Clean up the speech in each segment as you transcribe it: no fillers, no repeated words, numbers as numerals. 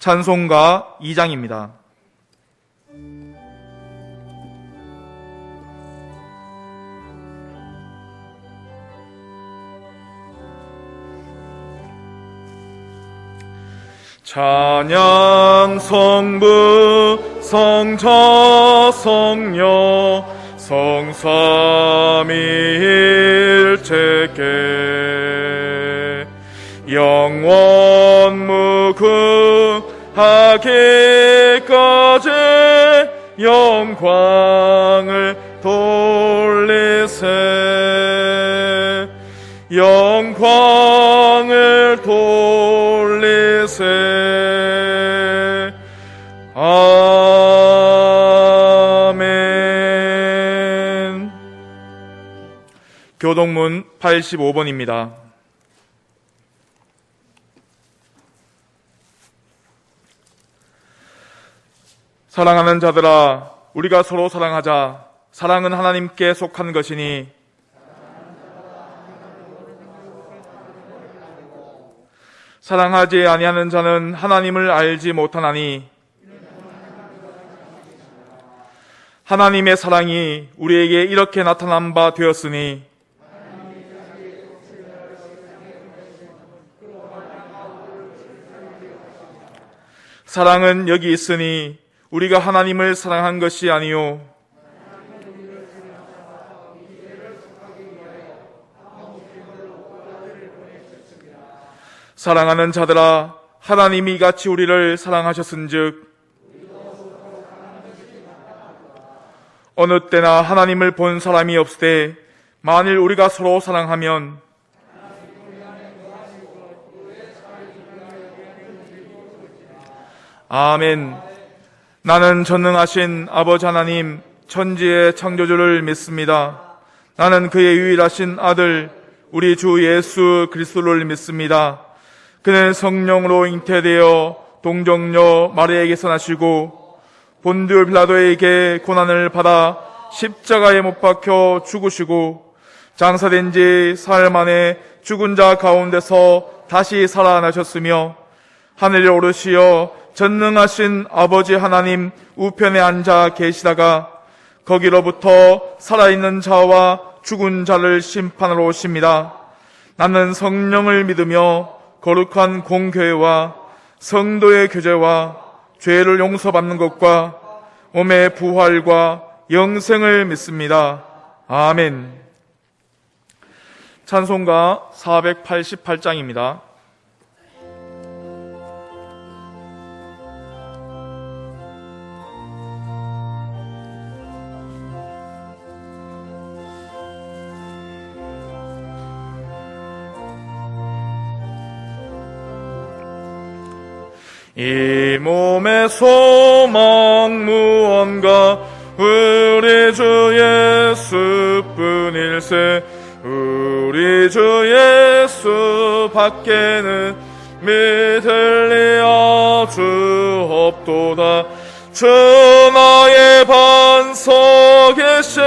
찬송가 2장입니다. 찬양 성부 성자 성령 성삼위일체께 영원 무궁하기까지 영광을 돌리세 영광을 돌리세 아멘. 교동문 85번입니다. 사랑하는 자들아, 우리가 서로 사랑하자. 사랑은 하나님께 속한 것이니 사랑하지 아니하는 자는 하나님을 알지 못하나니 하나님의 사랑이 우리에게 이렇게 나타난 바 되었으니 사랑은 여기 있으니 우리가 하나님을 사랑한 것이 아니요 사랑하는 자들아, 하나님이 이같이 우리를 사랑하셨은즉 어느 때나 하나님을 본 사람이 없으되 만일 우리가 서로 사랑하면 아멘. 나는 전능하신 아버지 하나님 천지의 창조주를 믿습니다. 나는 그의 유일하신 아들 우리 주 예수 그리스도를 믿습니다. 그는 성령으로 잉태되어 동정녀 마리아에게서 나시고 본디오 빌라도에게 고난을 받아 십자가에 못 박혀 죽으시고 장사된 지 사흘 만에 죽은 자 가운데서 다시 살아나셨으며 하늘에 오르시어 전능하신 아버지 하나님 우편에 앉아 계시다가 거기로부터 살아있는 자와 죽은 자를 심판하러 오십니다. 나는 성령을 믿으며 거룩한 공교회와 성도의 교제와 죄를 용서받는 것과 몸의 부활과 영생을 믿습니다. 아멘. 찬송가 488장입니다. 이 몸의 소망 무언가 우리 주 예수뿐일세 우리 주 예수 밖에는 믿을 리 아주 없도다. 주 나의 반석이시니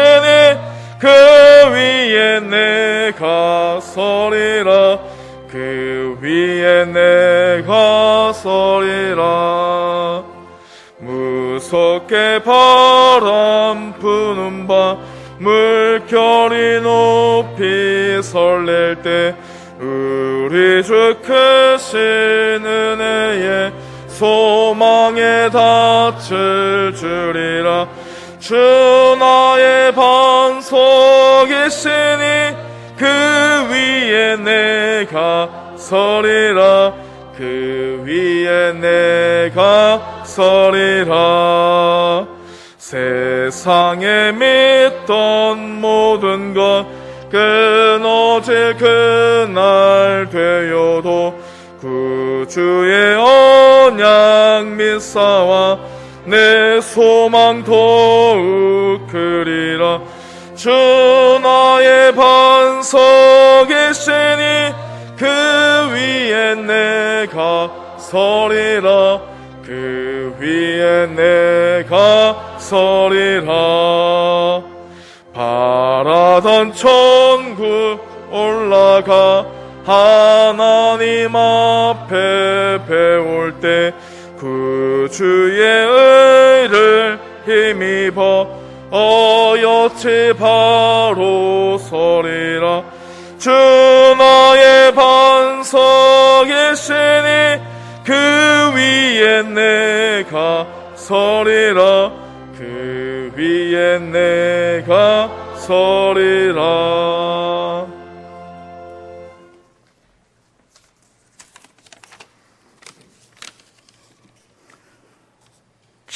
그 위에 내가 서리라 그 위에 내가 서리라. 무섭게 바람 부는 밤 물결이 높이 설렐 때 우리 주 크신 은혜에 소망에 닿을 줄이라. 주 나의 반석이시니 그 위에 내가 서리라 그 위에 내가 서리라. 세상에 믿던 모든 것 끊어질 그날 되어도 구주의 언약 믿사와 내 소망 더욱 크리라. 주 나의 반석이시니 그 위에 내가 서리라 그 위에 내가 서리라. 바라던 천국 올라가 하나님 앞에 배울 때 주의 의를 힘입어 어여치 바로 서리라. 주 나의 반석이시니 그 위에 내가 서리라. 그 위에 내가 서리라.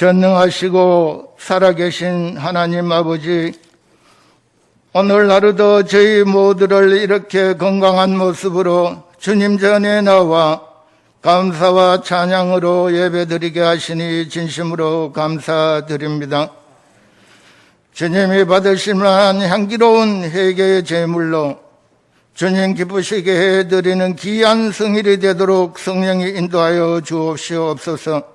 전능하시고 살아계신 하나님 아버지, 오늘 하루도 저희 모두를 이렇게 건강한 모습으로 주님 전에 나와 감사와 찬양으로 예배드리게 하시니 진심으로 감사드립니다. 주님이 받으실 만한 향기로운 회개의 제물로 주님 기쁘시게 해드리는 귀한 성일이 되도록 성령이 인도하여 주옵시옵소서.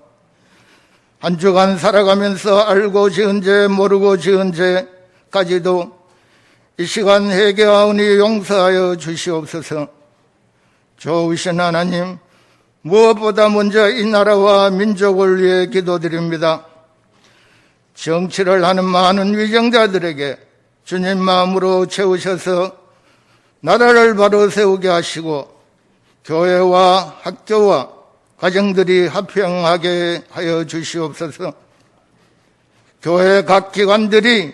한 주간 살아가면서 알고 지은 죄 모르고 지은 죄까지도 이 시간 회개하오니 용서하여 주시옵소서. 좋으신 하나님, 무엇보다 먼저 이 나라와 민족을 위해 기도드립니다. 정치를 하는 많은 위정자들에게 주님 마음으로 채우셔서 나라를 바로 세우게 하시고 교회와 학교와 가정들이 화평하게 하여 주시옵소서. 교회 각 기관들이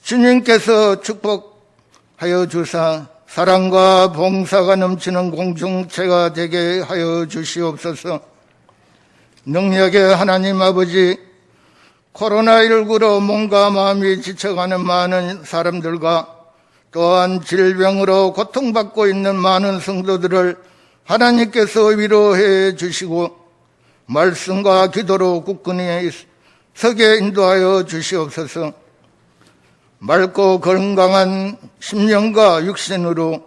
주님께서 축복하여 주사 사랑과 봉사가 넘치는 공동체가 되게 하여 주시옵소서. 능력의 하나님 아버지, 코로나19로 몸과 마음이 지쳐가는 많은 사람들과 또한 질병으로 고통받고 있는 많은 성도들을 하나님께서 위로해 주시고 말씀과 기도로 굳건히 서게 인도하여 주시옵소서. 맑고 건강한 심령과 육신으로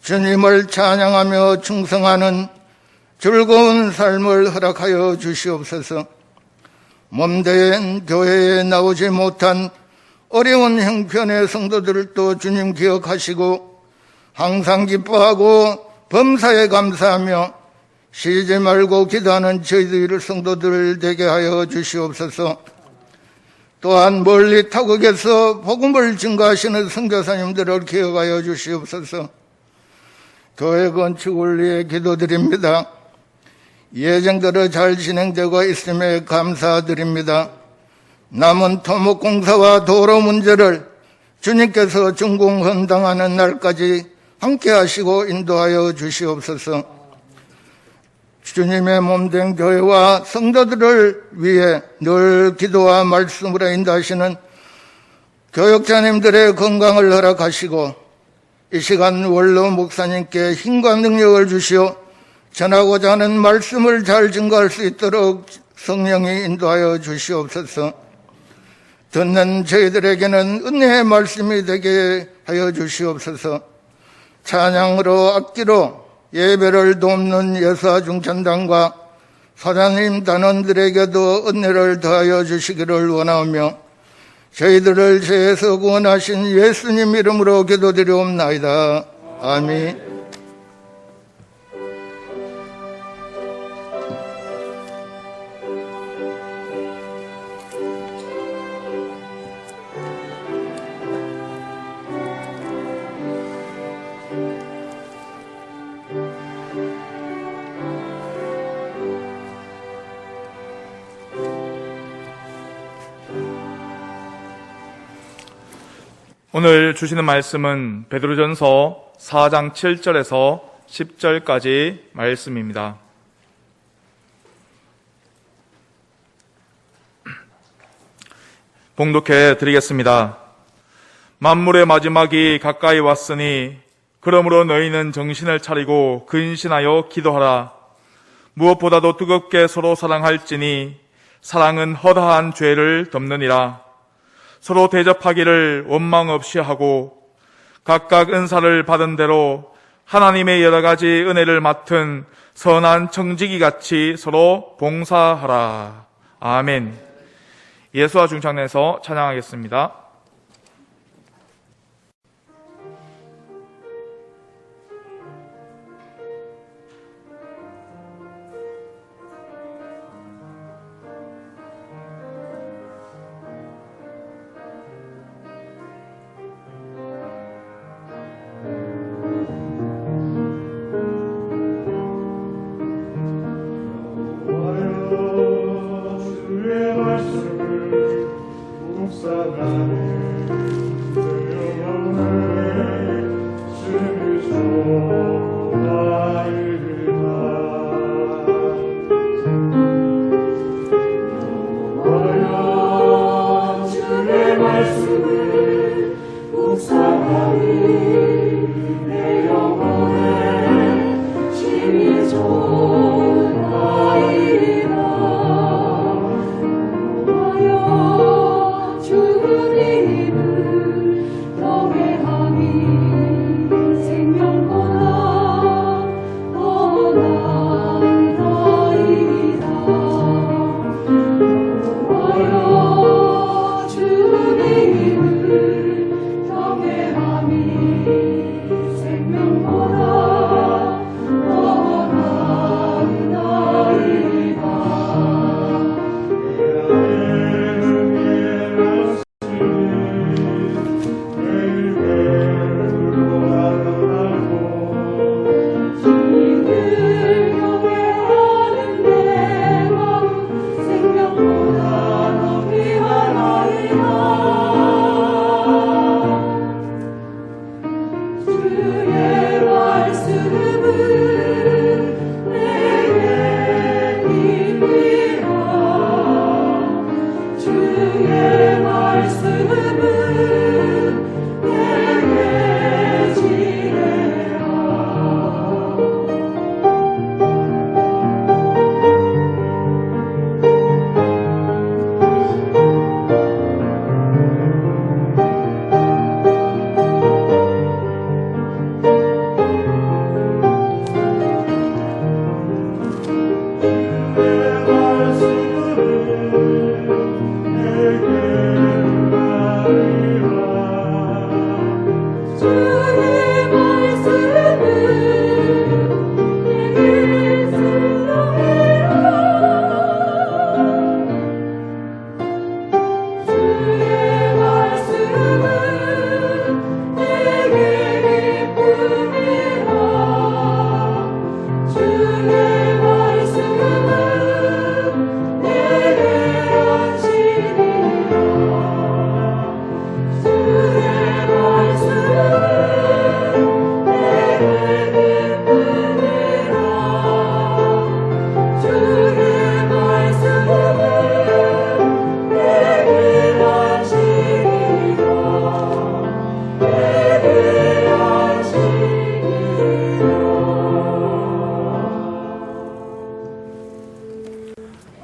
주님을 찬양하며 충성하는 즐거운 삶을 허락하여 주시옵소서. 몸된 교회에 나오지 못한 어려운 형편의 성도들도 주님 기억하시고 항상 기뻐하고 범사에 감사하며 쉬지 말고 기도하는 저희들 성도들 되게 하여 주시옵소서. 또한 멀리 타국에서 복음을 증거하시는 선교사님들을 기억하여 주시옵소서. 교회 건축을 위해 기도드립니다. 예정대로 잘 진행되고 있음에 감사드립니다. 남은 토목공사와 도로 문제를 주님께서 준공헌당하는 날까지 함께 하시고 인도하여 주시옵소서. 주님의 몸된 교회와 성도들을 위해 늘 기도와 말씀으로 인도하시는 교역자님들의 건강을 허락하시고 이 시간 원로 목사님께 힘과 능력을 주시어 전하고자 하는 말씀을 잘 증거할 수 있도록 성령이 인도하여 주시옵소서. 듣는 저희들에게는 은혜의 말씀이 되게 하여 주시옵소서. 찬양으로 악기로 예배를 돕는 여사중천당과 사장님 단원들에게도 은혜를 더하여 주시기를 원하며 저희들을 죄에서 구원하신 예수님 이름으로 기도드리옵나이다. 아멘. 오늘 주시는 말씀은 베드로전서 4장 7절에서 10절까지 말씀입니다. 봉독해 드리겠습니다. 만물의 마지막이 가까이 왔으니 그러므로 너희는 정신을 차리고 근신하여 기도하라. 무엇보다도 뜨겁게 서로 사랑할지니 사랑은 허다한 죄를 덮느니라. 서로 대접하기를 원망 없이 하고 각각 은사를 받은 대로 하나님의 여러 가지 은혜를 맡은 선한 청지기 같이 서로 봉사하라. 아멘. 예수와 중창내에서 찬양하겠습니다.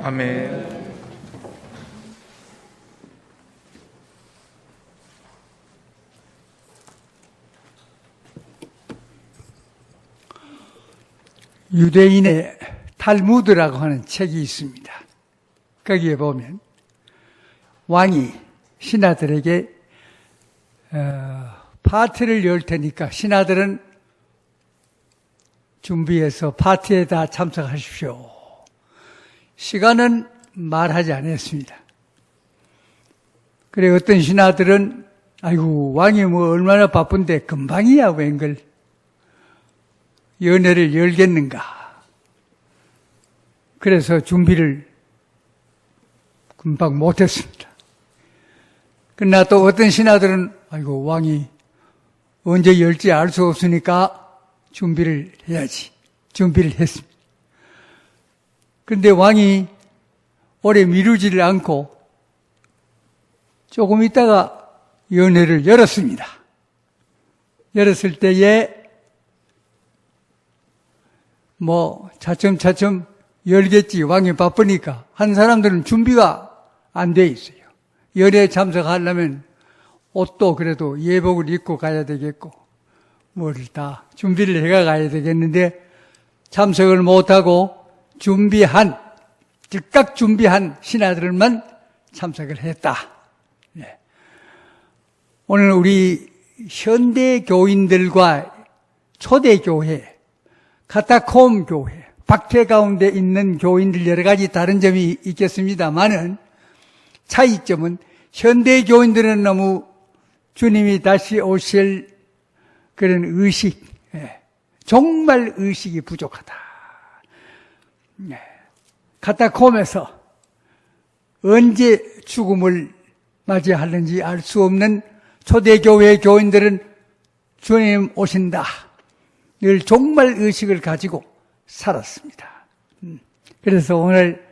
아멘. 유대인의 탈무드라고 하는 책이 있습니다. 거기에 보면 왕이 신하들에게 파티를 열 테니까 신하들은 준비해서 파티에 다 참석하십시오. 시간은 말하지 않았습니다. 그래 어떤 신하들은 아이고 왕이 뭐 얼마나 바쁜데 금방이야 웬걸 연회를 열겠는가. 그래서 준비를 금방 못했습니다. 그러나 또 어떤 신하들은 아이고 왕이 언제 열지 알 수 없으니까 준비를 해야지. 준비를 했습니다. 그런데 왕이 오래 미루지를 않고 조금 있다가 연회를 열었습니다. 열었을 때에 뭐 차츰차츰 열겠지. 왕이 바쁘니까. 한 사람들은 준비가 안 돼 있어요. 연회에 참석하려면 옷도 그래도 예복을 입고 가야 되겠고 뭐를 다 준비를 해가 가야 되겠는데 참석을 못하고 즉각 준비한 신하들만 참석을 했다. 네. 오늘 우리 현대 교인들과 초대 교회, 카타콤 교회, 박해 가운데 있는 교인들 여러 가지 다른 점이 있겠습니다만은 차이점은 현대 교인들은 너무 주님이 다시 오실 그런 의식, 정말 의식이 부족하다. 카타콤에서 언제 죽음을 맞이하는지 알 수 없는 초대교회 교인들은 주님 오신다. 늘 정말 의식을 가지고 살았습니다. 그래서 오늘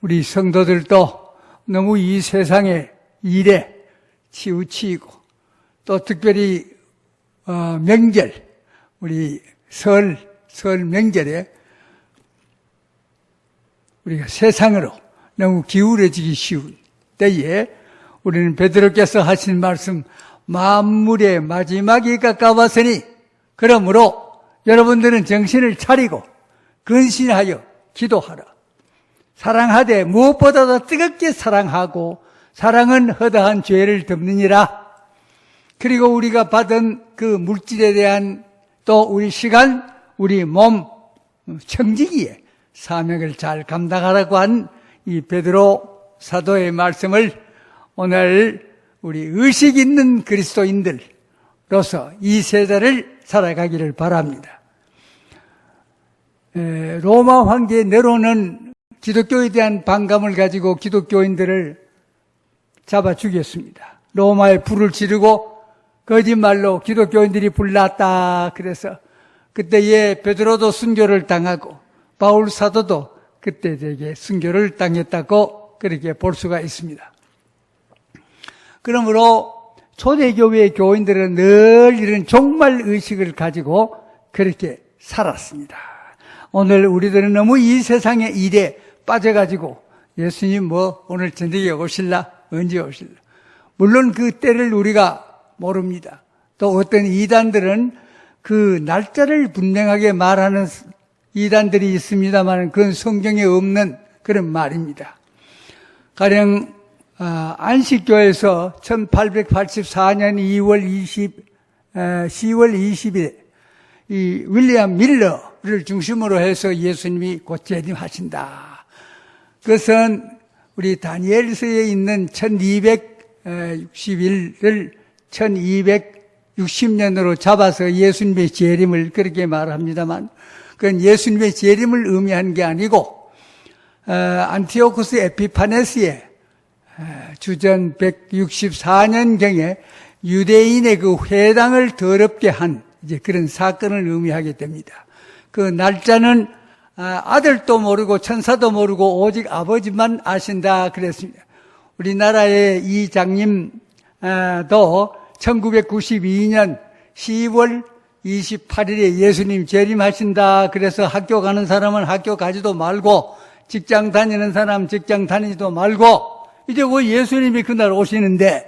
우리 성도들도 너무 이 세상의 일에 치우치고 또 특별히 명절, 우리 설 명절에 우리가 세상으로 너무 기울어지기 쉬운 때에 우리는 베드로께서 하신 말씀, 만물의 마지막이 가까웠으니 그러므로 여러분들은 정신을 차리고 근신하여 기도하라. 사랑하되 무엇보다도 뜨겁게 사랑하고 사랑은 허다한 죄를 덮느니라. 그리고 우리가 받은 그 물질에 대한 또 우리 시간, 우리 몸 청지기에 사명을 잘 감당하라고 한 이 베드로 사도의 말씀을 오늘 우리 의식 있는 그리스도인들로서 이 세대를 살아가기를 바랍니다. 로마 황제 네로는 기독교에 대한 반감을 가지고 기독교인들을 잡아 죽였습니다. 로마에 불을 지르고 거짓말로 기독교인들이 불났다 그래서 그때에 베드로도 순교를 당하고 바울 사도도 그때 되게 순교를 당했다고 그렇게 볼 수가 있습니다. 그러므로 초대교회의 교인들은 늘 이런 종말 의식을 가지고 그렇게 살았습니다. 오늘 우리들은 너무 이 세상의 일에 빠져가지고 예수님 오늘 저녁에 오실라? 언제 오실라? 물론 그 때를 우리가 모릅니다. 또 어떤 이단들은 그 날짜를 분명하게 말하는 이단들이 있습니다만 그건 성경에 없는 그런 말입니다. 가령 안식교에서 1884년 10월 20일 이 윌리엄 밀러를 중심으로 해서 예수님이 곧 재림하신다. 그것은 우리 다니엘서에 있는 1260일을 1260년으로 잡아서 예수님의 재림을 그렇게 말합니다만 그건 예수님의 재림을 의미한 게 아니고 안티오쿠스 에피파네스의 주전 164년경에 유대인의 그 회당을 더럽게 한 이제 그런 사건을 의미하게 됩니다. 그 날짜는 아들도 모르고 천사도 모르고 오직 아버지만 아신다 그랬습니다. 우리나라의 이 장님도 1992년 10월 28일에 예수님 재림하신다 그래서 학교 가는 사람은 학교 가지도 말고 직장 다니는 사람 직장 다니지도 말고 이제 왜 예수님이 그날 오시는데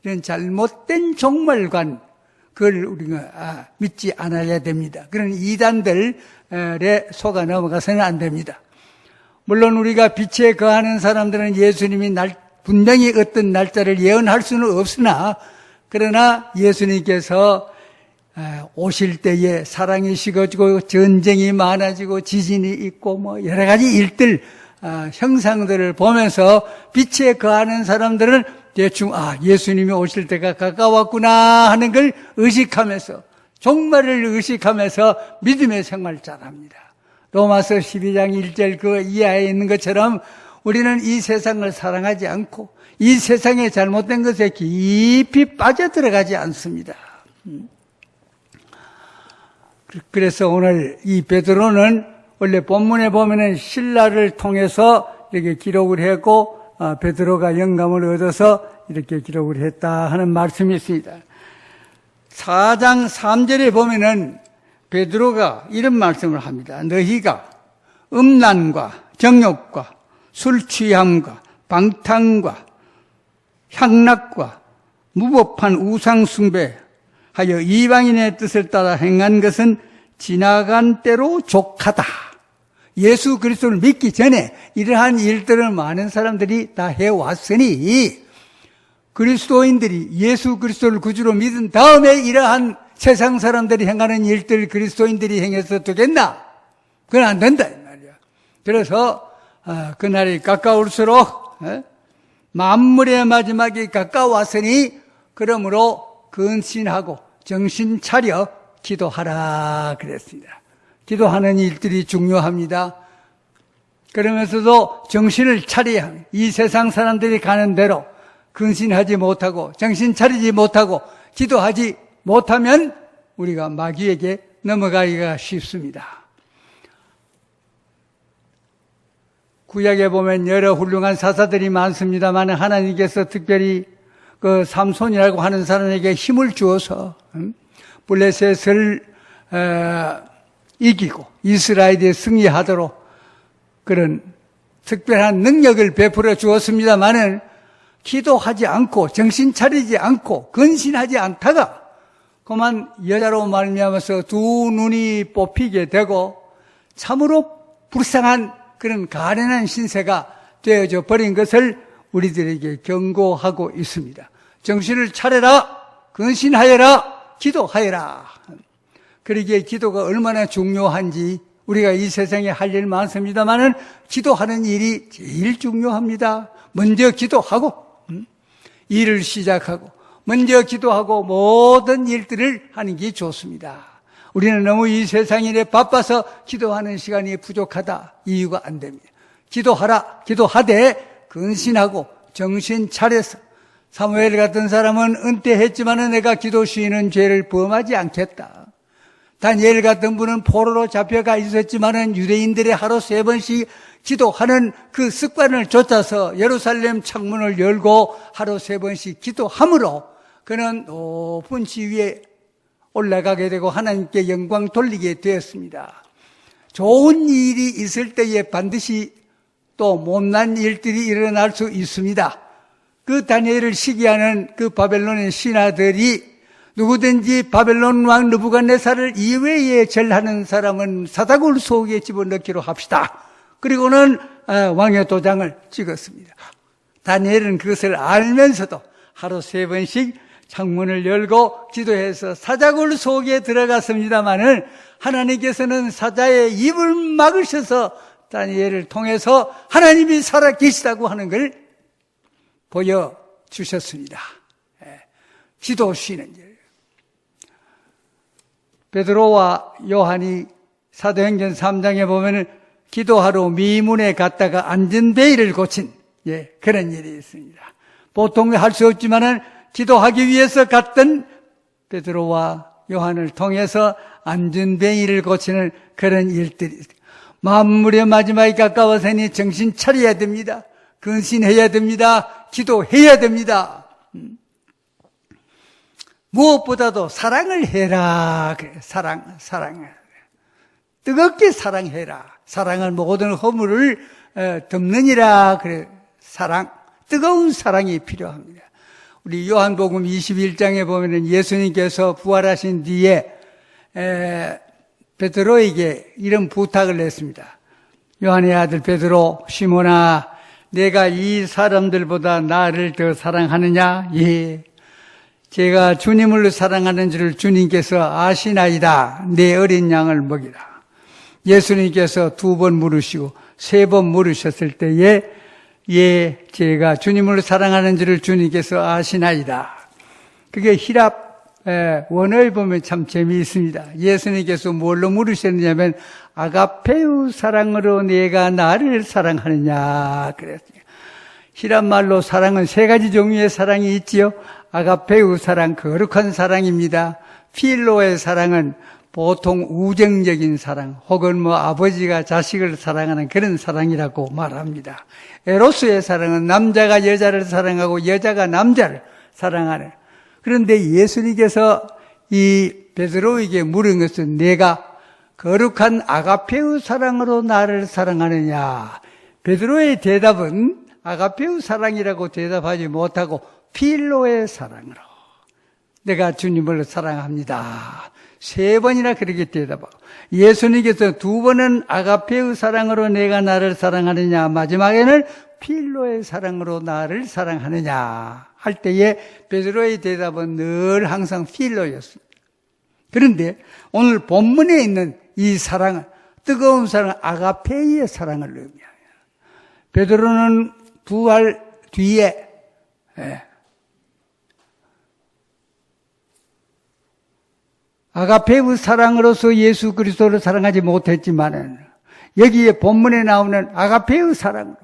이런 잘못된 종말관 그걸 우리가 믿지 않아야 됩니다. 그런 이단들에 속아 넘어가서는 안 됩니다. 물론 우리가 빛에 거하는 사람들은 예수님이 분명히 어떤 날짜를 예언할 수는 없으나 그러나 예수님께서 오실 때에 사랑이 식어지고 전쟁이 많아지고 지진이 있고 여러 가지 일들 형상들을 보면서 빛에 거하는 사람들은 대충 예수님이 오실 때가 가까웠구나 하는 걸 의식하면서 종말을 의식하면서 믿음의 생활을 잘합니다. 로마서 12장 1절 그 이하에 있는 것처럼 우리는 이 세상을 사랑하지 않고 이 세상의 잘못된 것에 깊이 빠져들어가지 않습니다. 그래서 오늘 이 베드로는 원래 본문에 보면은 신라를 통해서 이렇게 기록을 했고 베드로가 영감을 얻어서 이렇게 기록을 했다 하는 말씀이 있습니다. 4장 3절에 보면은 베드로가 이런 말씀을 합니다. 너희가 음란과 정욕과 술 취함과 방탕과 향락과 무법한 우상 숭배 하여 이방인의 뜻을 따라 행한 것은 지나간 때로 족하다. 예수 그리스도를 믿기 전에 이러한 일들을 많은 사람들이 다 해왔으니 그리스도인들이 예수 그리스도를 구주로 믿은 다음에 이러한 세상 사람들이 행하는 일들 그리스도인들이 행해서 되겠나? 그건 안 된다 이 말이야. 그래서 그날이 가까울수록 만물의 마지막이 가까웠으니 그러므로 근신하고 정신 차려 기도하라 그랬습니다. 기도하는 일들이 중요합니다. 그러면서도 정신을 차려야 합니다. 이 세상 사람들이 가는 대로 근신하지 못하고 정신 차리지 못하고 기도하지 못하면 우리가 마귀에게 넘어가기가 쉽습니다. 구약에 보면 여러 훌륭한 사사들이 많습니다만 하나님께서 특별히 그 삼손이라고 하는 사람에게 힘을 주어서 블레셋을 이기고 이스라엘이 승리하도록 그런 특별한 능력을 베풀어 주었습니다마는 기도하지 않고 정신 차리지 않고 근신하지 않다가 그만 여자로 말미암아서 두 눈이 뽑히게 되고 참으로 불쌍한 그런 가련한 신세가 되어져 버린 것을 우리들에게 경고하고 있습니다. 정신을 차려라, 근신하여라, 기도하여라. 그러기에 기도가 얼마나 중요한지 우리가 이 세상에 할 일 많습니다만은 기도하는 일이 제일 중요합니다. 먼저 기도하고 일을 시작하고 먼저 기도하고 모든 일들을 하는 게 좋습니다. 우리는 너무 이 세상 일에 바빠서 기도하는 시간이 부족하다. 이유가 안 됩니다. 기도하라, 기도하되 근신하고 정신 차려서 사무엘 같은 사람은 은퇴했지만은 내가 기도 쉬는 죄를 범하지 않겠다. 다니엘 같은 분은 포로로 잡혀가 있었지만은 유대인들의 하루 3번씩 기도하는 그 습관을 좇아서 예루살렘 창문을 열고 하루 3번씩 기도함으로 그는 높은 지위에 올라가게 되고 하나님께 영광 돌리게 되었습니다. 좋은 일이 있을 때에 반드시 또 못난 일들이 일어날 수 있습니다. 그 다니엘을 시기하는 그 바벨론의 신하들이 누구든지 바벨론 왕 느부갓네살을 이외에 절하는 사람은 사다굴 속에 집어넣기로 합시다. 그리고는 왕의 도장을 찍었습니다. 다니엘은 그것을 알면서도 하루 3번씩 창문을 열고 기도해서 사자굴 속에 들어갔습니다마는 하나님께서는 사자의 입을 막으셔서 다니엘을 통해서 하나님이 살아계시다고 하는 걸 보여주셨습니다. 기도 쉬는 일. 베드로와 요한이 사도행전 3장에 보면은 기도하러 미문에 갔다가 안전베일을 고친 그런 일이 있습니다. 보통 할 수 없지만은 기도하기 위해서 갔던 베드로와 요한을 통해서 안전베일을 고치는 그런 일들이 있습니다. 만물의 마지막이 가까워서니 정신 차려야 됩니다. 근신해야 됩니다. 기도해야 됩니다. 무엇보다도 사랑을 해라. 그래, 사랑을. 뜨겁게 사랑해라. 사랑은 모든 허물을 덮느니라. 그래, 뜨거운 사랑이 필요합니다. 우리 요한복음 21장에 보면은 예수님께서 부활하신 뒤에 베드로에게 이런 부탁을 했습니다. 요한의 아들 베드로, 시몬아, 내가 이 사람들보다 나를 더 사랑하느냐? 예. 제가 주님을 사랑하는 줄을 주님께서 아시나이다. 내 어린 양을 먹이라. 예수님께서 2번 물으시고 3번 물으셨을 때에 예, 제가 주님을 사랑하는 줄을 주님께서 아시나이다. 그게 히랍 원어에 보면 참 재미있습니다. 예수님께서 뭘로 물으셨느냐면 아가페우 사랑으로 내가 나를 사랑하느냐 그랬어요. 히랍 말로 사랑은 3가지 종류의 사랑이 있지요. 아가페우 사랑, 거룩한 사랑입니다. 필로의 사랑은 보통 우정적인 사랑, 혹은 아버지가 자식을 사랑하는 그런 사랑이라고 말합니다. 에로스의 사랑은 남자가 여자를 사랑하고 여자가 남자를 사랑하는. 그런데 예수님께서 이 베드로에게 물은 것은 내가 거룩한 아가페우 사랑으로 나를 사랑하느냐. 베드로의 대답은 아가페우 사랑이라고 대답하지 못하고 필로의 사랑으로 내가 주님을 사랑합니다. 3번이나 그렇게 대답하고 예수님께서 2번은 아가페의 사랑으로 내가 나를 사랑하느냐, 마지막에는 필로의 사랑으로 나를 사랑하느냐 할 때에 베드로의 대답은 늘 항상 필로였습니다. 그런데 오늘 본문에 있는 이 사랑은 뜨거운 사랑은 아가페의 사랑을 의미합니다. 베드로는 부활 뒤에 아가페의 사랑으로서 예수 그리스도를 사랑하지 못했지만은 여기에 본문에 나오는 아가페의 사랑으로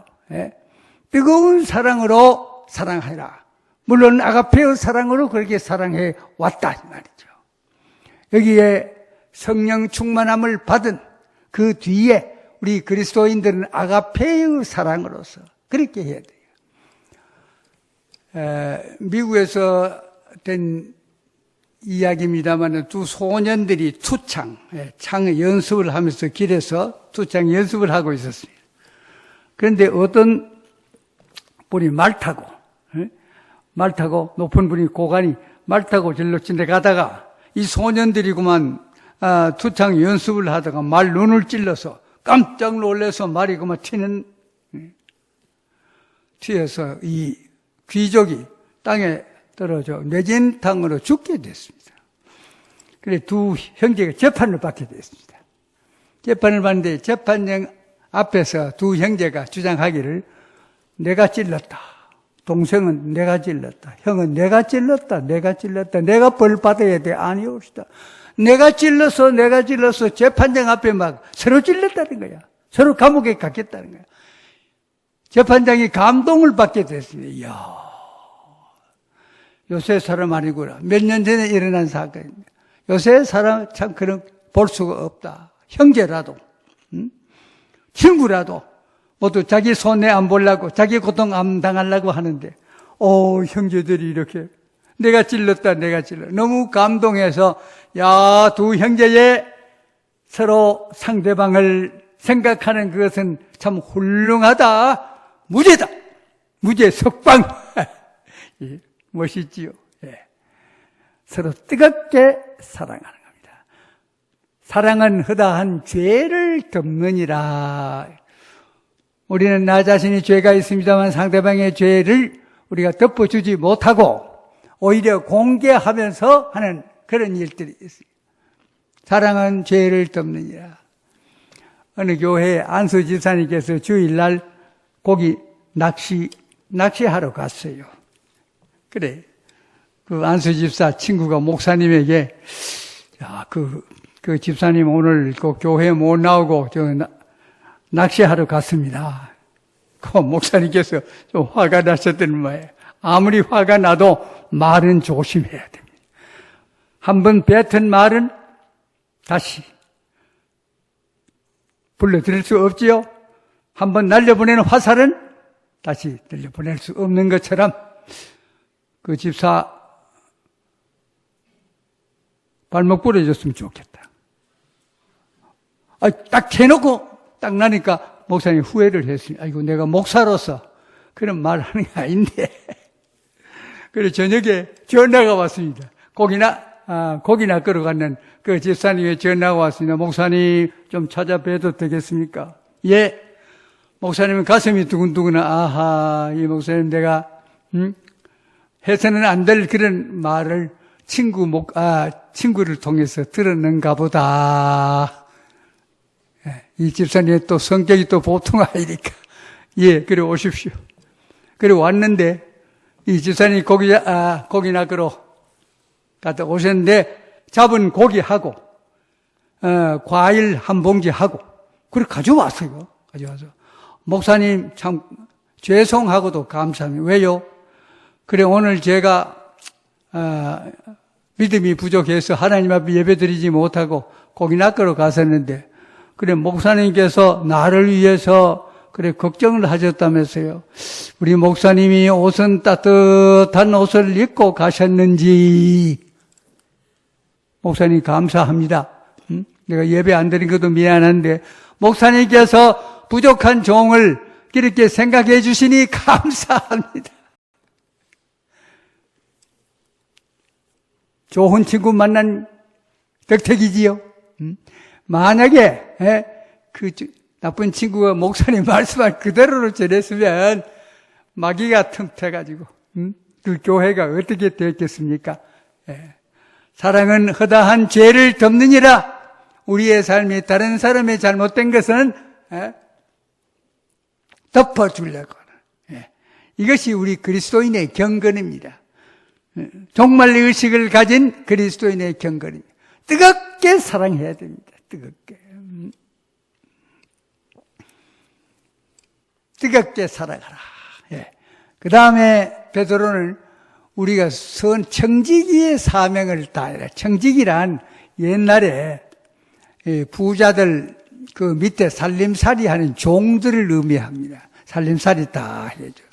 뜨거운 사랑으로 사랑하라. 물론 아가페의 사랑으로 그렇게 사랑해 왔다 이 말이죠. 여기에 성령 충만함을 받은 그 뒤에 우리 그리스도인들은 아가페의 사랑으로서 그렇게 해야 돼요. 미국에서 된 이야기입니다만 두 소년들이 투창, 창 연습을 하면서 길에서 투창 연습을 하고 있었습니다. 그런데 어떤 분이 말 타고 높은 분이 고관이 말 타고 절로 지나가다가 이 소년들이 투창 연습을 하다가 말 눈을 찔러서 깜짝 놀라서 말이 튀어서 이 귀족이 땅에 떨어져 뇌진탕으로 죽게 됐습니다. 그래 두 형제가 재판을 받게 됐습니다. 재판을 받는데 재판장 앞에서 두 형제가 주장하기를 내가 찔렀다. 동생은 내가 찔렀다. 형은 내가 찔렀다. 내가 벌 받아야 돼. 아니옵시다. 내가 찔러서 재판장 앞에 막 서로 찔렀다는 거야. 서로 감옥에 갔겠다는 거야. 재판장이 감동을 받게 됐습니다. 이야, 요새 사람 아니구나. 몇 년 전에 일어난 사건입니다. 요새 사람 참 그런 볼 수가 없다. 형제라도, 친구라도 모두 자기 손해 안 보려고, 자기 고통 안 당하려고 하는데, 형제들이 이렇게 내가 찔렀다. 너무 감동해서 야, 두 형제의 서로 상대방을 생각하는 그것은 참 훌륭하다. 무죄다. 무죄 석방. 예, 멋있지요. 예. 서로 뜨겁게 사랑하는 겁니다. 사랑은 허다한 죄를 덮느니라. 우리는 나 자신이 죄가 있습니다만 상대방의 죄를 우리가 덮어주지 못하고 오히려 공개하면서 하는 그런 일들이 있어요. 사랑은 죄를 덮느니라. 어느 교회에 안수 집사님께서 주일날 고기 낚시하러 갔어요. 그래. 그 안수 집사 친구가 목사님에게, 야, 그 집사님 오늘 그 교회 못 나오고 낚시하러 갔습니다. 그 목사님께서 좀 화가 나셨던 모양이에요. 아무리 화가 나도 말은 조심해야 됩니다. 한번 뱉은 말은 다시 불러들일 수 없지요. 한번 날려보내는 화살은 다시 날려보낼 수 없는 것처럼 그 집사 발목 부러졌으면 좋겠다. 딱 해놓고 딱 나니까 목사님이 후회를 했습니다. 아이고, 내가 목사로서 그런 말 하는 게 아닌데. 그래서 저녁에 전화가 왔습니다. 고기나 끌어갔는 그 집사님의 전화가 왔습니다. 목사님 좀 찾아뵈도 되겠습니까? 예. 목사님은 가슴이 두근두근, 아하, 이 목사님 내가, 해서는 안 될 그런 말을 친구를 통해서 들었는가 보다. 이 집사님의 또 성격이 또 보통 아니니까. 예, 그래 오십시오. 그래 왔는데, 이 집사님이 고기나 끌어 갔다 오셨는데, 잡은 고기하고, 과일 한 봉지하고, 그래 가져왔어요. 가져와서. 목사님 참 죄송하고도 감사합니다. 왜요? 그래 오늘 제가 믿음이 부족해서 하나님 앞에 예배드리지 못하고 고기 낚으러 갔었는데 그래 목사님께서 나를 위해서 그래 걱정을 하셨다면서요. 우리 목사님이 옷은 따뜻한 옷을 입고 가셨는지 목사님 감사합니다. 내가 예배 안 드린 것도 미안한데 목사님께서 부족한 종을 이렇게 생각해 주시니 감사합니다. 좋은 친구 만난 덕택이지요. 만약에 그 나쁜 친구가 목사님 말씀을 그대로로 전했으면 마귀가 틈태가지고 그 교회가 어떻게 되었겠습니까? 사랑은 허다한 죄를 덮느니라. 우리의 삶이 다른 사람의 잘못된 것은 덮어주려고 하는 이것이 우리 그리스도인의 경건입니다. 종말 의식을 가진 그리스도인의 경건입니다. 뜨겁게 사랑해야 됩니다. 뜨겁게 사랑하라. 그 다음에 베드로는 우리가 청지기의 사명을 다해라. 청지기란 옛날에 부자들 그 밑에 살림살이 하는 종들을 의미합니다. 살림살이 다 해줘.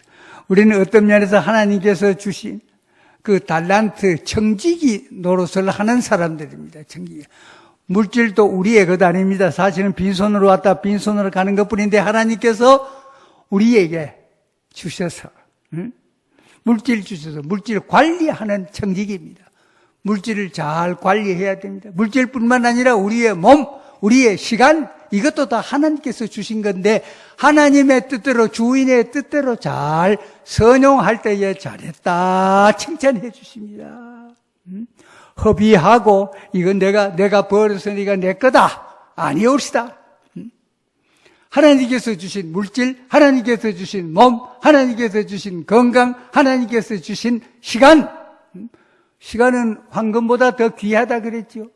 우리는 어떤 면에서 하나님께서 주신 그 달란트, 청지기 노릇을 하는 사람들입니다. 청지기. 물질도 우리의 것 아닙니다. 사실은 빈손으로 왔다 빈손으로 가는 것뿐인데 하나님께서 우리에게 주셔서 물질 주셔서 물질 관리하는 청지기입니다. 물질을 잘 관리해야 됩니다. 물질뿐만 아니라 우리의 몸, 우리의 시간, 이것도 다 하나님께서 주신 건데 하나님의 뜻대로 주인의 뜻대로 잘 선용할 때에 잘했다 칭찬해 주십니다. 허비하고 이건 내가 벌었으니까 내 거다 아니옵시다. 하나님께서 주신 물질, 하나님께서 주신 몸, 하나님께서 주신 건강, 하나님께서 주신 시간, 시간은 황금보다 더 귀하다 그랬죠.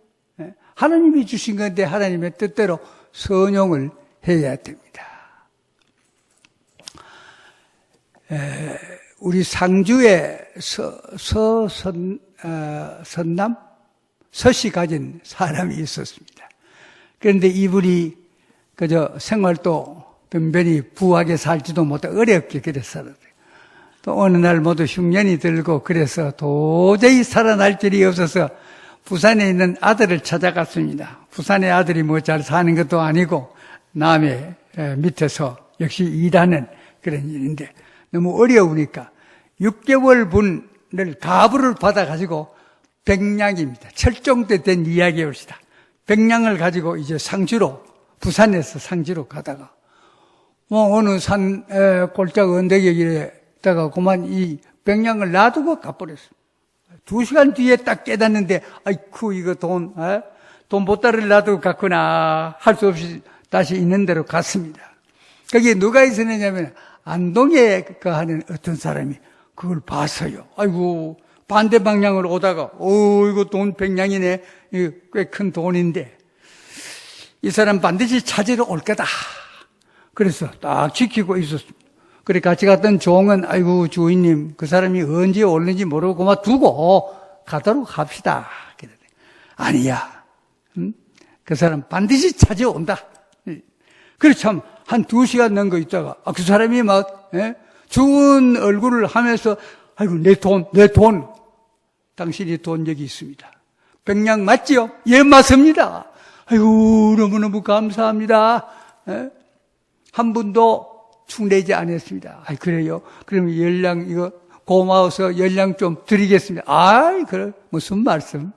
하나님이 주신 건데 하나님의 뜻대로 선용을 해야 됩니다. 우리 상주에 선남 서씨 가진 사람이 있었습니다. 그런데 이분이 그저 생활도 변변히 부하게 살지도 못하고 어렵게 그랬어요. 또 어느 날 모두 흉년이 들고 그래서 도저히 살아날 길이 없어서 부산에 있는 아들을 찾아갔습니다. 부산의 아들이 뭐 잘 사는 것도 아니고 남의 밑에서 역시 일하는 그런 일인데 너무 어려우니까 6개월 분을 가부를 받아가지고 백냥입니다. 철종때 된 이야기입니다. 백냥을 가지고 이제 상주로 부산에서 상주로 가다가 뭐 어느 산 골짜기 언덕에 있다가 그만 이 백냥을 놔두고 가버렸습니다. 2시간 뒤에 딱 깨닫는데 아이쿠 이거 돈 보따리를 놔두고 갔구나 할 수 없이 다시 있는 대로 갔습니다. 거기에 누가 있었느냐면 안동에 하는 어떤 사람이 그걸 봤어요. 아이고 반대 방향으로 오다가 이거 돈 100냥이네. 이거 꽤 큰 돈인데 이 사람 반드시 찾으러 올 거다. 그래서 딱 지키고 있었습니다. 그래 같이 갔던 종은 아이고 주인님 그 사람이 언제 올는지 모르고 그만 두고 가도록 합시다. 아니야. 그 사람 반드시 찾아온다. 그래 참 한 2시간 넘거 있다가 그 사람이 막 죽은 얼굴을 하면서 아이고 내 돈 당신이 돈 여기 있습니다. 백냥 맞지요? 예 맞습니다. 아이고 너무너무 감사합니다. 한 분도 충내지 않았습니다. 그래요? 그러면 연락 이거 고마워서 연락 좀 드리겠습니다. 그래 무슨 말씀?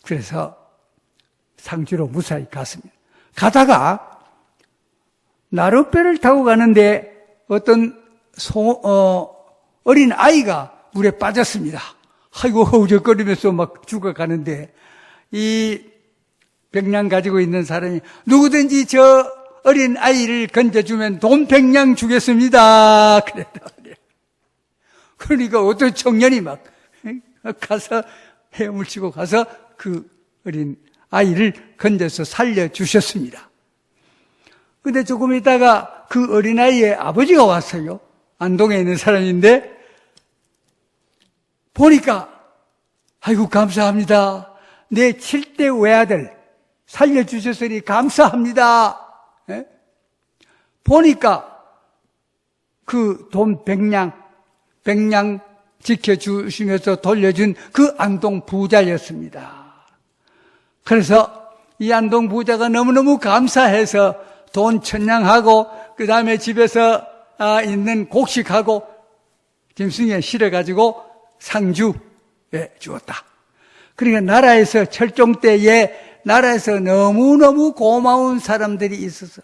그래서 상주로 무사히 갔습니다. 가다가 나룻배를 타고 가는데 어떤 어린 아이가 물에 빠졌습니다. 아이고 허우적거리면서 막 죽어가는데 이 백냥 가지고 있는 사람이 누구든지 저 어린 아이를 건져주면 돈 100냥 주겠습니다. 그러니까 어떤 청년이 막 가서 헤엄을 치고 가서 그 어린 아이를 건져서 살려주셨습니다. 근데 조금 있다가 그 어린아이의 아버지가 왔어요. 안동에 있는 사람인데 보니까 아이고 감사합니다. 내 7대 외아들 살려주셨으니 감사합니다. 보니까 그 돈 100냥 지켜주시면서 돌려준 그 안동 부자였습니다. 그래서 이 안동 부자가 너무너무 감사해서 돈 1000냥하고 그 다음에 집에서 있는 곡식하고 짐승에 실어가지고 상주에 주었다. 그러니까 나라에서 철종 때에 나라에서 너무너무 고마운 사람들이 있어서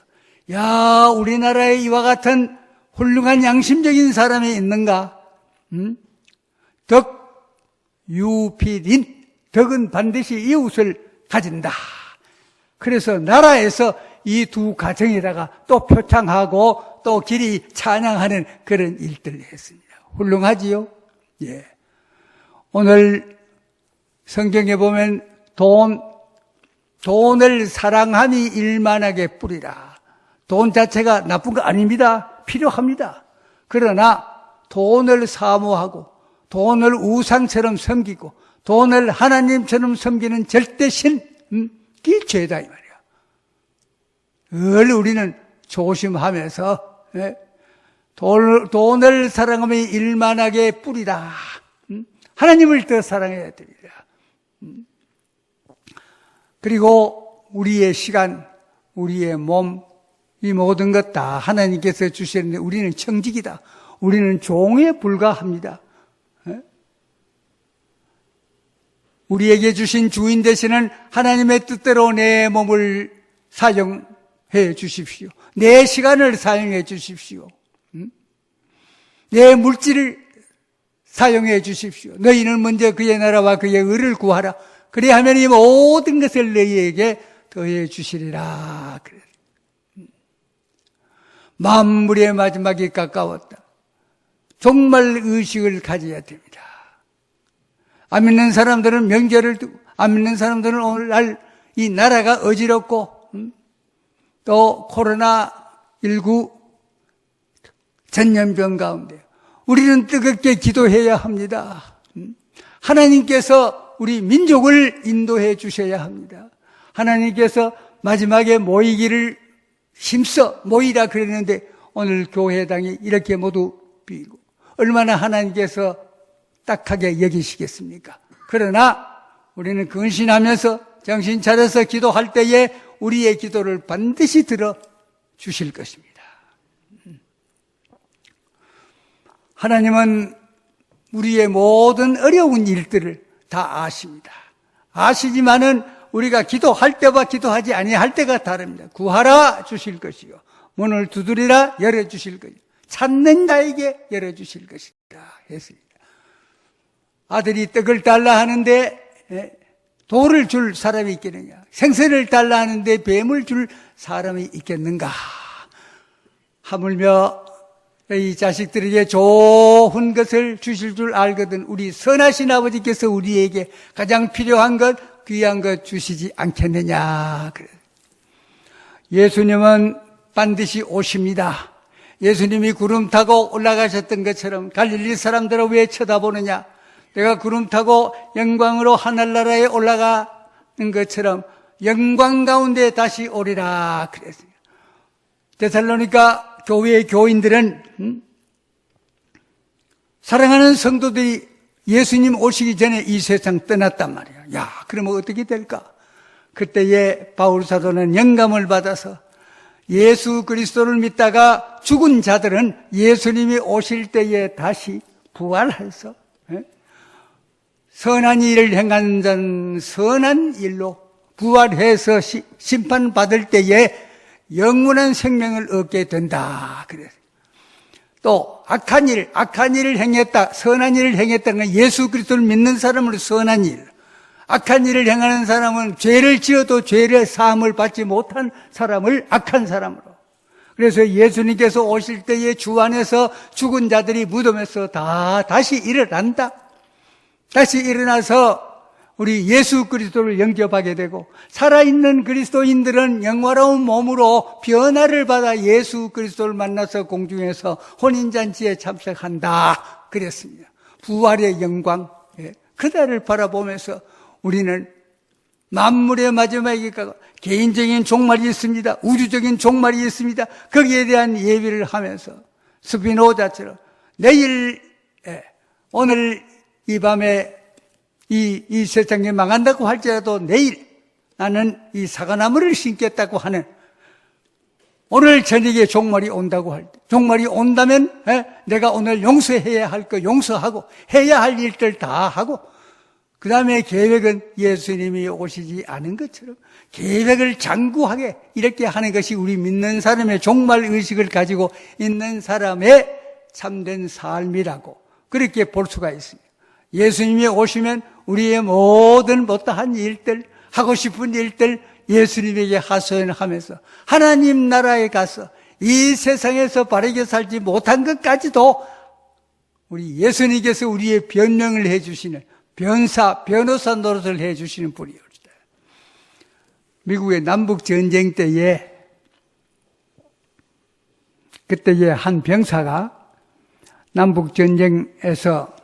야 우리나라에 이와 같은 훌륭한 양심적인 사람이 있는가? 덕, 유필인 덕은 반드시 이웃을 가진다. 그래서 나라에서 이 두 가정에다가 또 표창하고 또 길이 찬양하는 그런 일들을 했습니다. 훌륭하지요? 예. 오늘 성경에 보면 돈을 사랑함이 일만하게 뿌리라. 돈 자체가 나쁜 거 아닙니다. 필요합니다. 그러나 돈을 사모하고 돈을 우상처럼 섬기고 돈을 하나님처럼 섬기는 절대신 그게 죄다 이 말이야. 늘 우리는 조심하면서 돈을 사랑하면 일만하게 뿌리다. 하나님을 더 사랑해야 됩니다. 그리고 우리의 시간, 우리의 몸, 이 모든 것 다 하나님께서 주셨는데 우리는 청직이다. 우리는 종에 불과합니다. 우리에게 주신 주인 되시는 하나님의 뜻대로 내 몸을 사용해 주십시오. 내 시간을 사용해 주십시오. 내 물질을 사용해 주십시오. 너희는 먼저 그의 나라와 그의 의를 구하라. 그리하면 이 모든 것을 너희에게 더해 주시리라. 그래. 만물의 마지막이 가까웠다. 정말 의식을 가져야 됩니다. 안 믿는 사람들은 명절을 두고, 안 믿는 사람들은 오늘날 이 나라가 어지럽고, 또 코로나19 전염병 가운데 우리는 뜨겁게 기도해야 합니다. 하나님께서 우리 민족을 인도해 주셔야 합니다. 하나님께서 마지막에 모이기를 힘써 모이라 그랬는데 오늘 교회당이 이렇게 모두 비고 얼마나 하나님께서 딱하게 여기시겠습니까? 그러나 우리는 근신하면서 정신 차려서 기도할 때에 우리의 기도를 반드시 들어 주실 것입니다. 하나님은 우리의 모든 어려운 일들을 다 아십니다. 아시지만은 우리가 기도할 때와 기도하지 아니할 때가 다릅니다. 구하라 주실 것이요. 문을 두드리라 열어주실 것이요. 찾는 자에게 열어주실 것이다 했습니다. 아들이 떡을 달라 하는데 돌을 줄 사람이 있겠느냐. 생선을 달라 하는데 뱀을 줄 사람이 있겠는가. 하물며 이 자식들에게 좋은 것을 주실 줄 알거든 우리 선하신 아버지께서 우리에게 가장 필요한 것, 귀한 것 주시지 않겠느냐. 그래. 예수님은 반드시 오십니다. 예수님이 구름 타고 올라가셨던 것처럼 갈릴리 사람들을 왜 쳐다보느냐. 내가 구름 타고 영광으로 하늘나라에 올라가는 것처럼 영광 가운데 다시 오리라 그랬어요. 데살로니가 교회의 교인들은 사랑하는 성도들이 예수님 오시기 전에 이 세상 떠났단 말이야. 야, 그러면 어떻게 될까? 그때에 바울 사도는 영감을 받아서 예수 그리스도를 믿다가 죽은 자들은 예수님이 오실 때에 다시 부활해서 선한 일을 행한 자는 선한 일로 부활해서 심판받을 때에 영원한 생명을 얻게 된다. 그래서 또 악한 일을 행했다. 선한 일을 행했다는 건 예수 그리스도를 믿는 사람으로 선한 일. 악한 일을 행하는 사람은 죄를 지어도 죄의 사함을 받지 못한 사람을 악한 사람으로. 그래서 예수님께서 오실 때에 주 안에서 죽은 자들이 무덤에서 다시 일어난다. 다시 일어나서 우리 예수 그리스도를 영접하게 되고 살아있는 그리스도인들은 영화로운 몸으로 변화를 받아 예수 그리스도를 만나서 공중에서 혼인잔치에 참석한다 그랬습니다. 부활의 영광 그날을 바라보면서 우리는 만물의 마지막에 개인적인 종말이 있습니다. 우주적인 종말이 있습니다. 거기에 대한 예비를 하면서 스피노자처럼 내일 오늘 이 밤에 이 세상이 망한다고 할지라도 내일 나는 이 사과나무를 심겠다고 하는 오늘 저녁에 종말이 온다고 할 때 종말이 온다면 내가 오늘 용서해야 할 거 용서하고 해야 할 일들 다 하고 그 다음에 계획은 예수님이 오시지 않은 것처럼 계획을 장구하게 이렇게 하는 것이 우리 믿는 사람의 종말 의식을 가지고 있는 사람의 참된 삶이라고 그렇게 볼 수가 있습니다. 예수님이 오시면 우리의 모든 못다한 일들, 하고 싶은 일들 예수님에게 하소연하면서 하나님 나라에 가서 이 세상에서 바르게 살지 못한 것까지도 우리 예수님께서 우리의 변명을 해주시는 변호사 노릇을 해주시는 분이었어요. 미국의 남북전쟁 때에 그때의 한 병사가 남북전쟁에서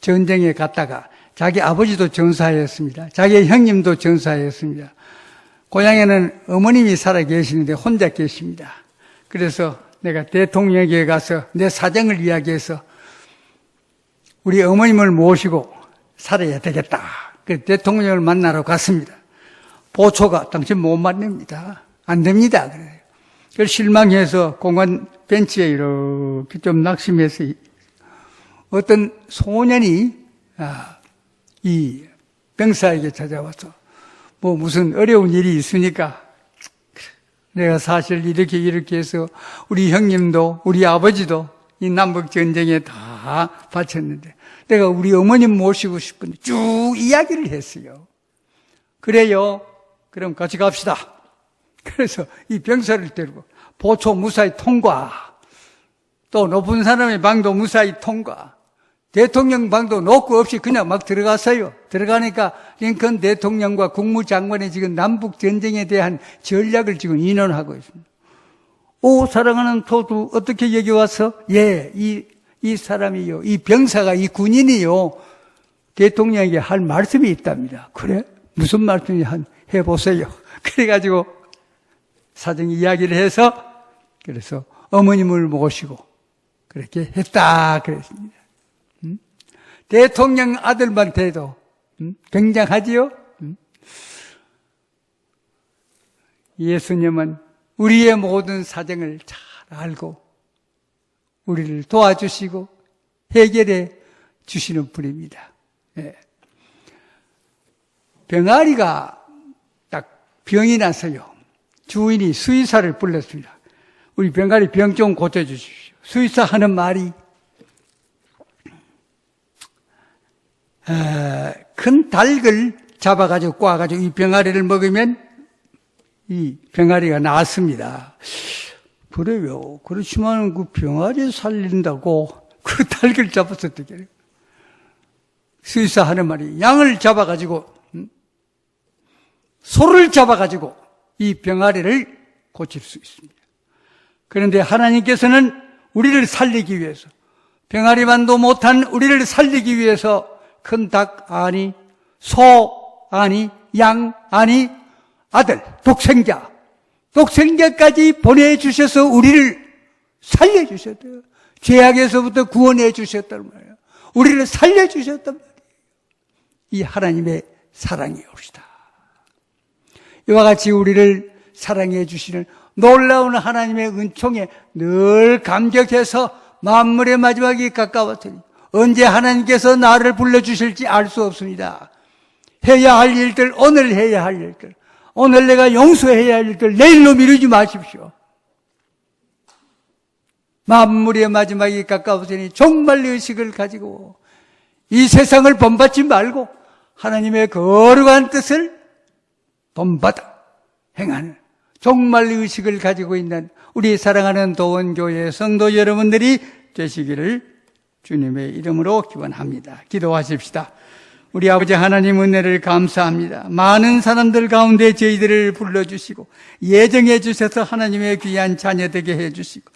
전쟁에 갔다가 자기 아버지도 전사였습니다. 자기 형님도 전사였습니다. 고향에는 어머님이 살아 계시는데 혼자 계십니다. 그래서 내가 대통령에게 가서 내 사정을 이야기해서 우리 어머님을 모시고 살아야 되겠다. 그 대통령을 만나러 갔습니다. 보초가 당신 못 만납니다. 안 됩니다. 그래요. 그래서 실망해서 공원 벤치에 이렇게 좀 낙심해서 어떤 소년이 이 병사에게 찾아와서 뭐 무슨 어려운 일이 있으니까 내가 사실 이렇게 해서 우리 형님도 우리 아버지도 이 남북 전쟁에 다 바쳤는데 내가 우리 어머님 모시고 싶은데 쭉 이야기를 했어요. 그래요. 그럼 같이 갑시다. 그래서 이 병사를 데리고 보초 무사히 통과, 또 높은 사람의 방도 무사히 통과, 대통령 방도 놓고 없이 그냥 막 들어갔어요. 들어가니까 링컨 대통령과 국무장관이 지금 남북 전쟁에 대한 전략을 지금 인원하고 있습니다. 오, 사랑하는 토두, 어떻게 여기 와서? 예, 이 사람이요, 이 병사가, 이 군인이요, 대통령에게 할 말씀이 있답니다. 그래? 무슨 말씀이 해보세요. 그래가지고 사정 이야기를 해서, 그래서 어머님을 모시고 그렇게 했다 그랬습니다. 대통령 아들한테도 굉장하지요? 예수님은 우리의 모든 사정을 잘 알고 우리를 도와주시고 해결해 주시는 분입니다. 예. 병아리가 딱 병이 나서요. 주인이 수의사를 불렀습니다. 우리 병아리 병 좀 고쳐주십시오. 수의사 하는 말이 큰 닭을 잡아가지고 꽈가지고 이 병아리를 먹으면 이 병아리가 나았습니다. 그래요. 그렇지만 그 병아리 살린다고 그 닭을 잡아서 어떻게 해요? 수의사 하는 말이 양을 잡아가지고 소를 잡아가지고 이 병아리를 고칠 수 있습니다. 그런데 하나님께서는 우리를 살리기 위해서 병아리만도 못한 우리를 살리기 위해서 큰 닭 아니, 소 아니, 양 아니, 아들, 독생자까지 보내주셔서 우리를 살려주셨대요. 죄악에서부터 구원해 주셨단 말이에요. 우리를 살려주셨단 말이에요. 이 하나님의 사랑이 옵시다. 이와 같이 우리를 사랑해 주시는 놀라운 하나님의 은총에 늘 감격해서 만물의 마지막이 가까웠으니 언제 하나님께서 나를 불러주실지 알 수 없습니다. 해야 할 일들, 오늘 해야 할 일들, 오늘 내가 용서해야 할 일들 내일로 미루지 마십시오. 만물의 마지막이 가까웠으니 종말 의식을 가지고 이 세상을 본받지 말고 하나님의 거룩한 뜻을 본받아 행하는 종말 의식을 가지고 있는 우리 사랑하는 도원교회 성도 여러분들이 되시기를 주님의 이름으로 기원합니다. 기도하십시다. 우리 아버지 하나님 은혜를 감사합니다. 많은 사람들 가운데 저희들을 불러주시고 예정해 주셔서 하나님의 귀한 자녀 되게 해주시고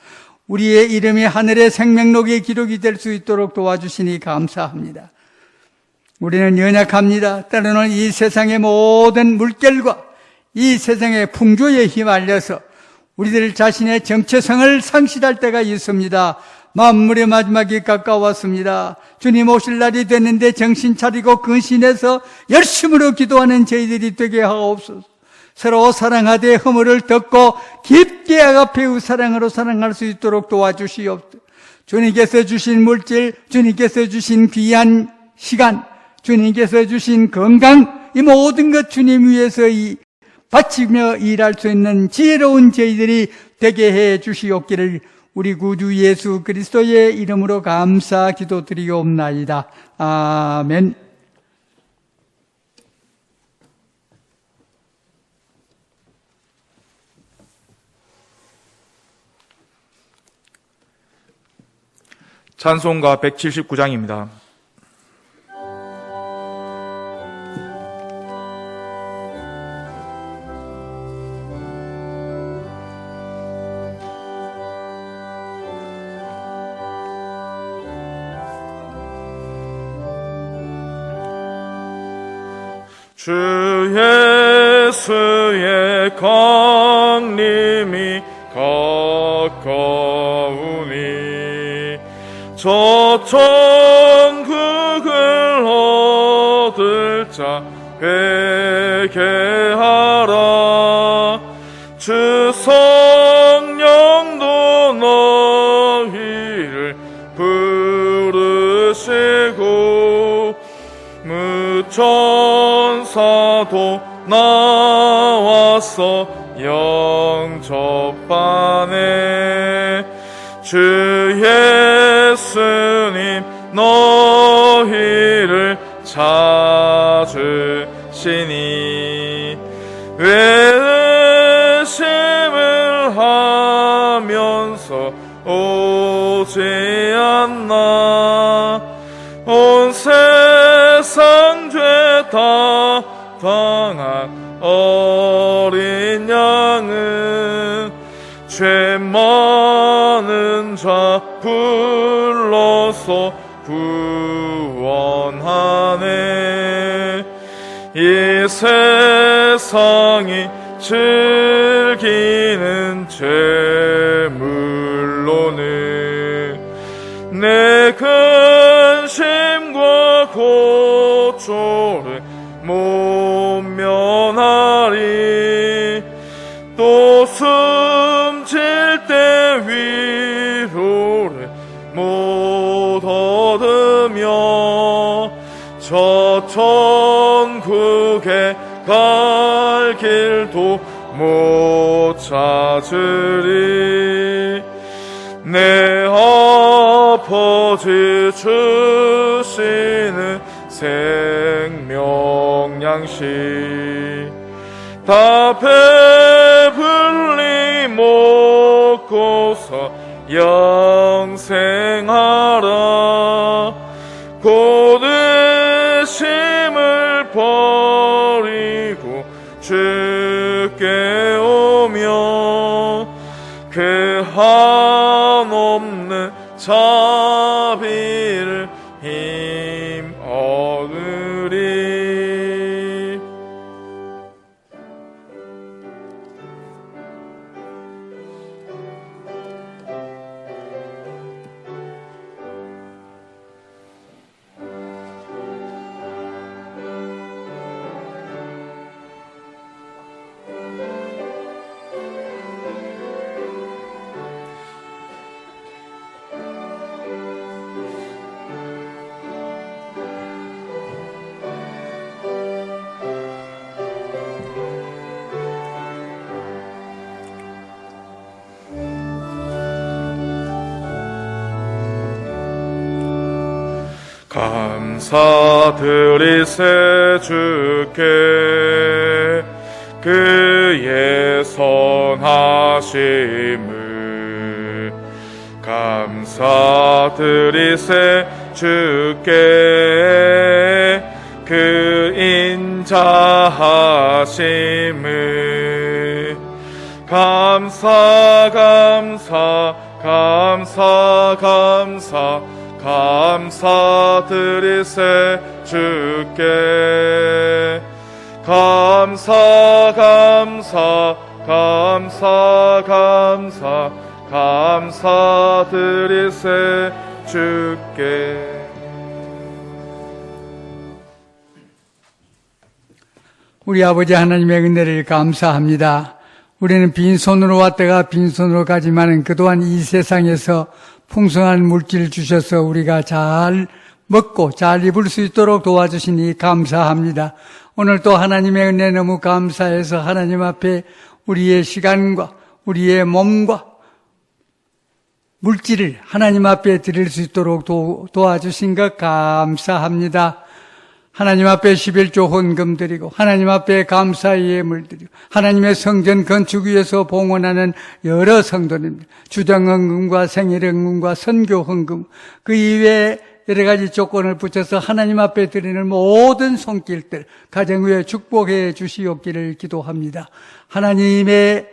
우리의 이름이 하늘의 생명록에 기록이 될 수 있도록 도와주시니 감사합니다. 우리는 연약합니다. 때로는 이 세상의 모든 물결과 이 세상의 풍조에 휘말려서 우리들 자신의 정체성을 상실할 때가 있습니다. 만물의 마지막이 가까웠습니다. 주님 오실 날이 됐는데 정신 차리고 근신해서 열심으로 기도하는 저희들이 되게 하옵소서. 서로 사랑하되 허물을 덮고 깊게 아가페우 사랑으로 사랑할 수 있도록 도와주시옵소서. 주님께서 주신 물질, 주님께서 주신 귀한 시간, 주님께서 주신 건강, 이 모든 것 주님 위해서 바치며 일할 수 있는 지혜로운 저희들이 되게 해 주시옵기를 우리 구주 예수 그리스도의 이름으로 감사 기도드리옵나이다. 아멘. 찬송가 179장입니다. 주 예수의 강림이 가까이 회개하라. 주 성령도 너희를 부르시고 무천사도 나와서 영접하네. 주 예수님 너희를 찾으시니 외심을 하면서 오지 않나. 온 세상 죄 다 당한 어린 양은 죄 많은 자 불러서 구원하네. 이 세상이 즐기는 재물로는 내 근심과 고초를 못 면하리. 또 숨질 때 위로를 못 얻으며 저 천국에 갈 길도 못 찾으리. 내 아버지 주시는 생명 양식 다 배불리 먹고서 영생하라. 곧 의심을 버리고 주께 오며 그 한없는 자비를 힘 얻으리. 감사드리세 주께 그의 선하심을. 감사드리세 주께 그 인자하심을. 감사드리세 주께. 감사드리세 주께. 우리 아버지 하나님의 은혜를 감사합니다. 우리는 빈손으로 왔다가 빈손으로 가지만은 그동안 이 세상에서 풍성한 물질 주셔서 우리가 잘 먹고 잘 입을 수 있도록 도와주시니 감사합니다. 오늘 또 하나님의 은혜 너무 감사해서 하나님 앞에 우리의 시간과 우리의 몸과 물질을 하나님 앞에 드릴 수 있도록 도와주신 것 감사합니다. 하나님 앞에 11조 헌금 드리고 하나님 앞에 감사의 예물 드리고 하나님의 성전 건축 위해서 봉헌하는 여러 성도입니다. 주정헌금과 생일헌금과 선교헌금 그 이외에 여러 가지 조건을 붙여서 하나님 앞에 드리는 모든 손길들 가정 위에 축복해 주시옵기를 기도합니다. 하나님의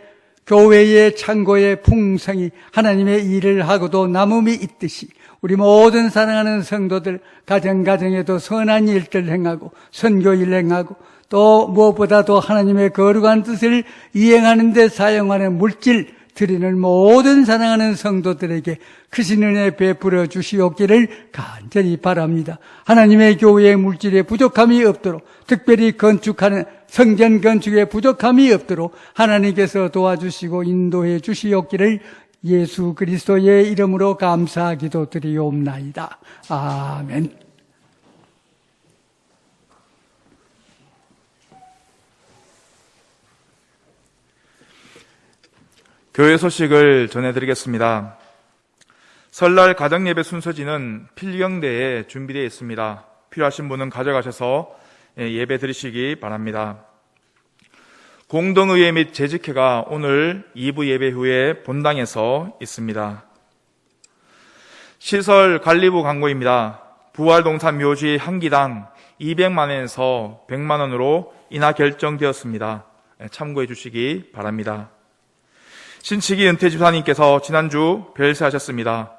교회의 창고의 풍성이 하나님의 일을 하고도 남음이 있듯이 우리 모든 사랑하는 성도들 가정가정에도 선한 일들 행하고 선교일 행하고 또 무엇보다도 하나님의 거룩한 뜻을 이행하는 데 사용하는 물질 드리는 모든 사랑하는 성도들에게 크신 은혜 베풀어 주시옵기를 간절히 바랍니다. 하나님의 교회의 물질에 부족함이 없도록, 특별히 건축하는 성전 건축에 부족함이 없도록 하나님께서 도와주시고 인도해 주시옵기를 예수 그리스도의 이름으로 감사 기도드리옵나이다. 아멘. 교회 소식을 전해드리겠습니다. 설날 가정예배 순서지는 필경대에 준비되어 있습니다. 필요하신 분은 가져가셔서 예배 드리시기 바랍니다. 공동의회 및 재직회가 오늘 2부 예배 후에 본당에서 있습니다. 시설 관리부 광고입니다. 부활동산 묘지 한 기당 200만 원에서 100만 원으로 인하 결정되었습니다. 참고해 주시기 바랍니다. 신치기 은퇴 집사님께서 지난주 별세하셨습니다.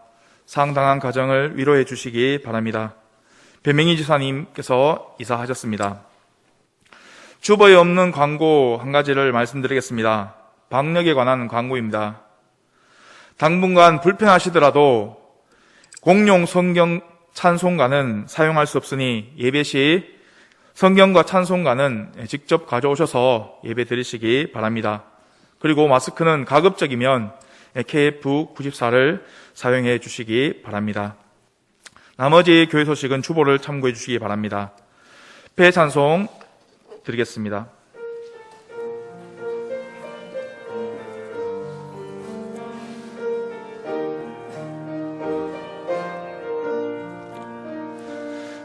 상당한 가정을 위로해 주시기 바랍니다. 배명희 집사님께서 이사하셨습니다. 주보에 없는 광고 한 가지를 말씀드리겠습니다. 방역에 관한 광고입니다. 당분간 불편하시더라도 공용 성경 찬송가는 사용할 수 없으니 예배 시 성경과 찬송가는 직접 가져오셔서 예배 드리시기 바랍니다. 그리고 마스크는 가급적이면 KF94를 사용해 주시기 바랍니다. 나머지 교회 소식은 주보를 참고해 주시기 바랍니다. 폐찬송 드리겠습니다.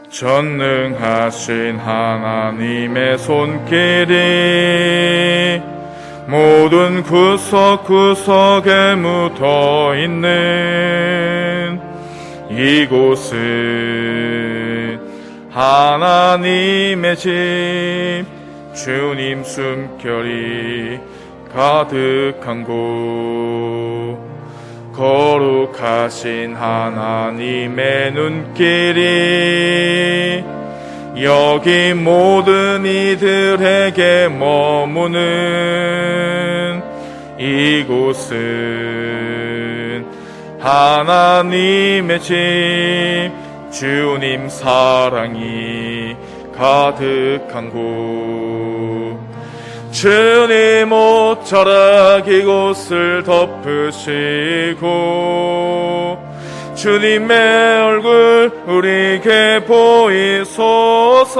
전능하신 하나님의 손길이 모든 구석구석에 묻어있는 이곳은 하나님의 집, 주님 숨결이 가득한 곳, 거룩하신 하나님의 눈길이 여기 모든 이들에게 머무는 이곳은 하나님의 집, 주님 사랑이 가득한 곳, 주님 옷자락 이곳을 덮으시고 주님의 얼굴 우리에게 보이소서.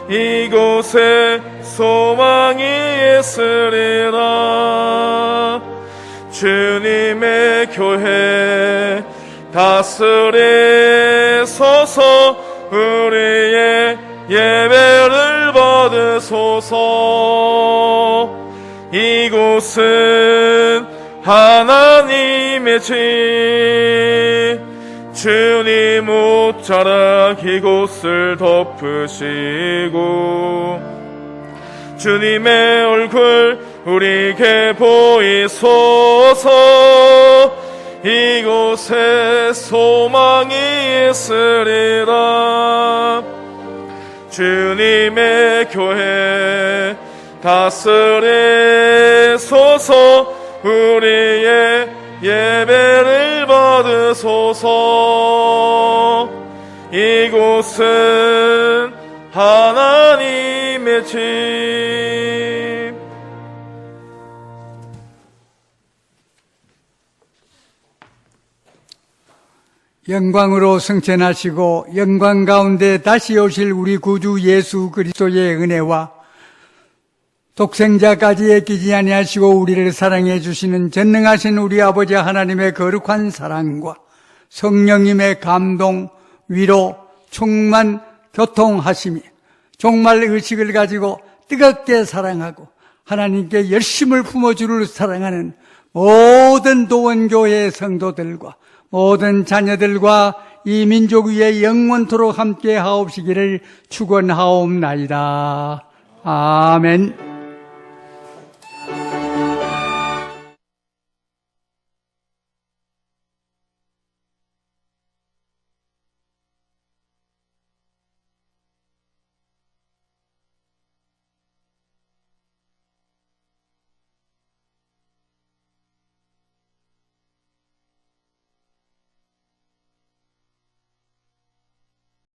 이곳에 소망이 있으리라. 주님의 교회 다스리소서. 우리의 예배를 받으소서. 이곳은 하나님의 집, 주님 옷자락 이곳을 덮으시고 주님의 얼굴 우리에게 보이소서. 이곳에 소망이 있으리라. 주님의 교회 다스리소서. 우리의 예배를 받으소서. 이곳은 하나님의 집. 영광으로 승천하시고 영광 가운데 다시 오실 우리 구주 예수 그리스도의 은혜와 독생자까지 애끼지 아니하시고 우리를 사랑해 주시는 전능하신 우리 아버지 하나님의 거룩한 사랑과 성령님의 감동, 위로, 충만, 교통하심이 정말 의식을 가지고 뜨겁게 사랑하고 하나님께 열심을 품어주를 사랑하는 모든 도원교회 성도들과 모든 자녀들과 이 민족 위에 영원토록 함께 하옵시기를 축원하옵나이다. 아멘.